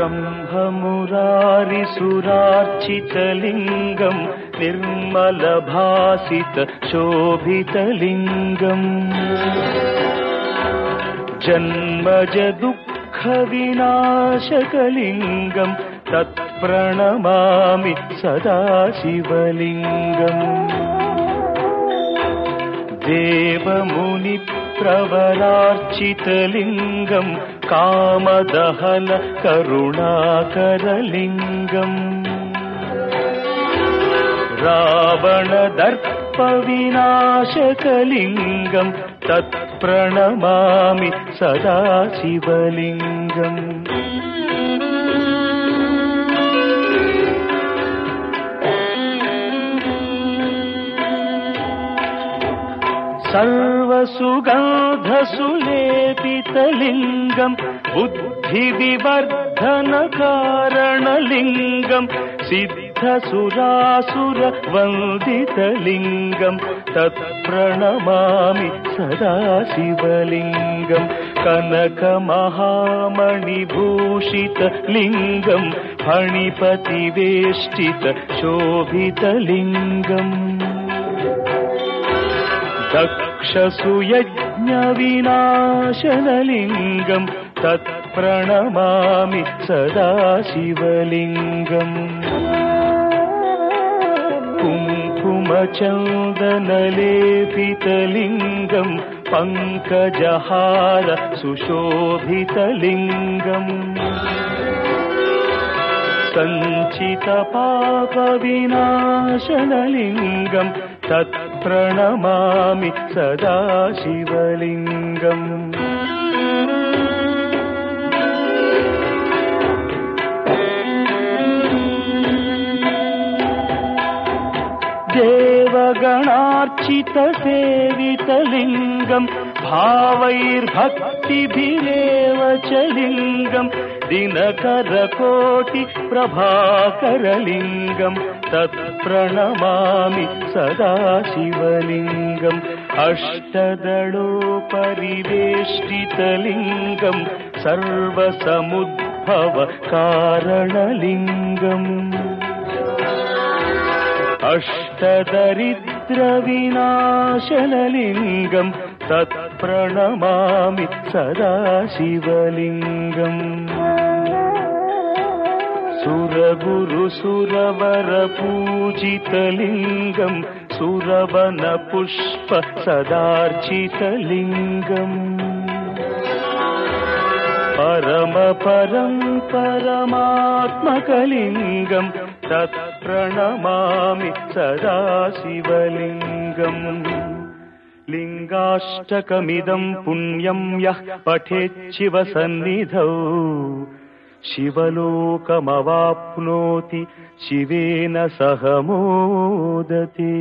ब्रह्ममुरारिसुरार्चितलिङ्गं निर्मलभासित शोभितलिङ्गम् जन्मज दुःखविनाशकलिङ्गं तत्प्रणमामि सदा शिवलिङ्गम् देवमुनिप्रवरार्चितलिङ्गं कामदहन करुणाकरलिङ्गम् रावणदर्पविनाशकलिङ्गं तत्प्रणमामि सदा शिवलिङ्गम् सर्वसुगन्धसुलेपितलिङ्गं बुद्धिविवर्धनकारणलिङ्गं सिद्धसुरासुरवन्दितलिङ्गं तत्प्रणमामि सदा शिवलिङ्गं कनकमहामणिभूषितलिङ्गं फणिपतिवेष्टितशोभितलिङ्गम् दक्षसुयज्ञविनाशनलिङ्गं तत्प्रणमामि सदा शिवलिङ्गम् कुङ्कुमचन्दनलेपितलिङ्गं पङ्कजहार सुशोभितलिङ्गम् सञ्चितपापविनाशनलिङ्गं तत्प्रणमामि सदा शिवलिङ्गम् देवगणार्चितसेवितलिङ्गं भावैर्भक्तिभिरेव च लिङ्गं दिनकरकोटिप्रभाकरलिङ्गं तत्प्रणमामि सदा शिवलिङ्गम् अष्टदलोपरिवेष्टितलिङ्गं सर्वसमुद्भवकारणलिङ्गम् अष्टदरिद्रविनाशनलिङ्गं तत्प्रणमामि सदा शिवलिङ्गम् सुरगुरुसुरवरपूजितलिङ्गं सुरवनपुष्प सदार्चितलिङ्गम् परमात्मकलिङ्गं तत्प्रणमामि सदा शिवलिङ्गम् लिङ्गाष्टकमिदं पुण्यं यः पठेच्छिवसन्निधौ शिवलोकमवाप्नोति शिवेन सह मोदते।